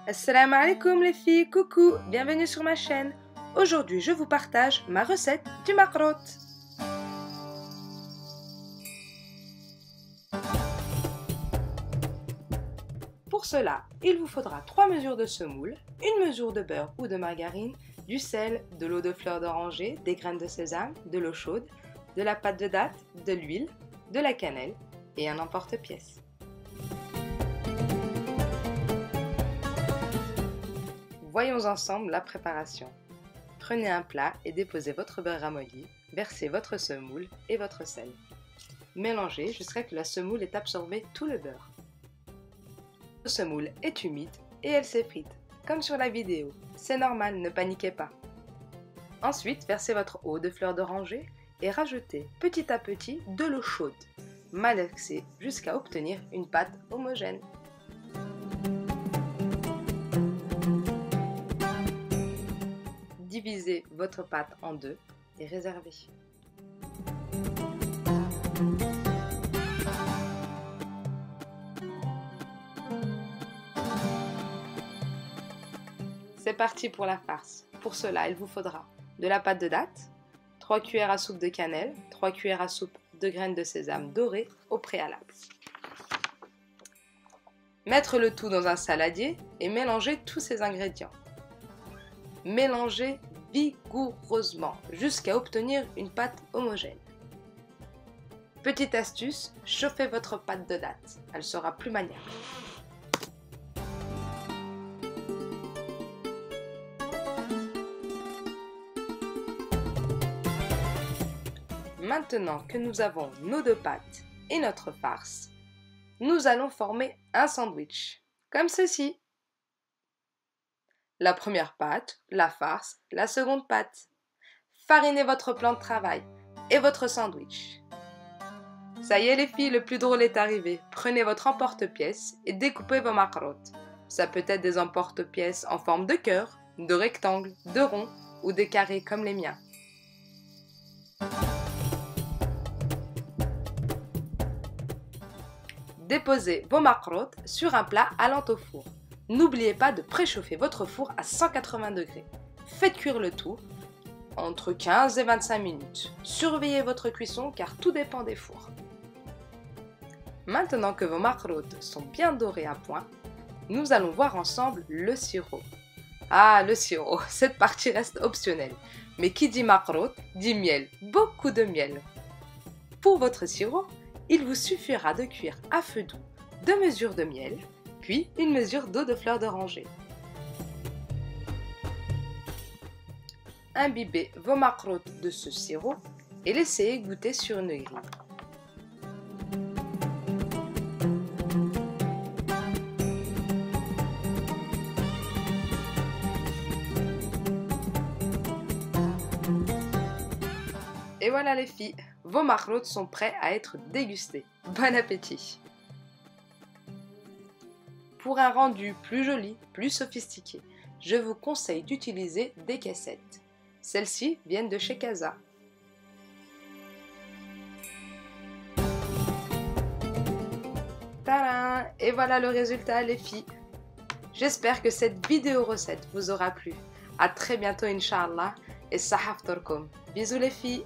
Assalamu alaikum les filles, coucou, bienvenue sur ma chaîne. Aujourd'hui je vous partage ma recette du makrot. Pour cela, il vous faudra 3 mesures de semoule, une mesure de beurre ou de margarine, du sel, de l'eau de fleur d'oranger, des graines de sésame, de l'eau chaude, de la pâte de date, de l'huile, de la cannelle et un emporte-pièce. Voyons ensemble la préparation. Prenez un plat et déposez votre beurre ramolli, versez votre semoule et votre sel. Mélangez jusqu'à ce que la semoule ait absorbé tout le beurre. La semoule est humide et elle s'effrite, comme sur la vidéo. C'est normal, ne paniquez pas. Ensuite, versez votre eau de fleur d'oranger et rajoutez petit à petit de l'eau chaude, malaxée jusqu'à obtenir une pâte homogène. Divisez votre pâte en deux et réservez. C'est parti pour la farce. Pour cela, il vous faudra de la pâte de date, 3 cuillères à soupe de cannelle, 3 cuillères à soupe de graines de sésame dorées au préalable. Mettre le tout dans un saladier et mélanger tous ces ingrédients. Mélangez vigoureusement jusqu'à obtenir une pâte homogène. Petite astuce, chauffez votre pâte de date, elle sera plus maniable. Maintenant que nous avons nos deux pâtes et notre farce, nous allons former un sandwich, comme ceci. La première pâte, la farce, la seconde pâte. Farinez votre plan de travail et votre sandwich. Ça y est les filles, le plus drôle est arrivé. Prenez votre emporte-pièce et découpez vos macarottes. Ça peut être des emporte-pièces en forme de cœur, de rectangle, de rond ou des carrés comme les miens. Déposez vos macarottes sur un plat allant au four. N'oubliez pas de préchauffer votre four à 180 degrés. Faites cuire le tout entre 15 et 25 minutes. Surveillez votre cuisson car tout dépend des fours. Maintenant que vos macarottes sont bien dorées à point, nous allons voir ensemble le sirop. Ah, le sirop, cette partie reste optionnelle. Mais qui dit macarotte dit miel, beaucoup de miel. Pour votre sirop, il vous suffira de cuire à feu doux 2 mesures de miel, puis une mesure d'eau de fleur d'oranger. Imbibez vos macarottes de ce sirop et laissez égoutter sur une grille. Et voilà les filles, vos macarottes sont prêts à être dégustés. Bon appétit! Pour un rendu plus joli, plus sophistiqué, je vous conseille d'utiliser des caissettes. Celles-ci viennent de chez Casa. Tadam! Et voilà le résultat les filles. J'espère que cette vidéo recette vous aura plu. À très bientôt Inch'Allah et sahaf torkom. Bisous les filles!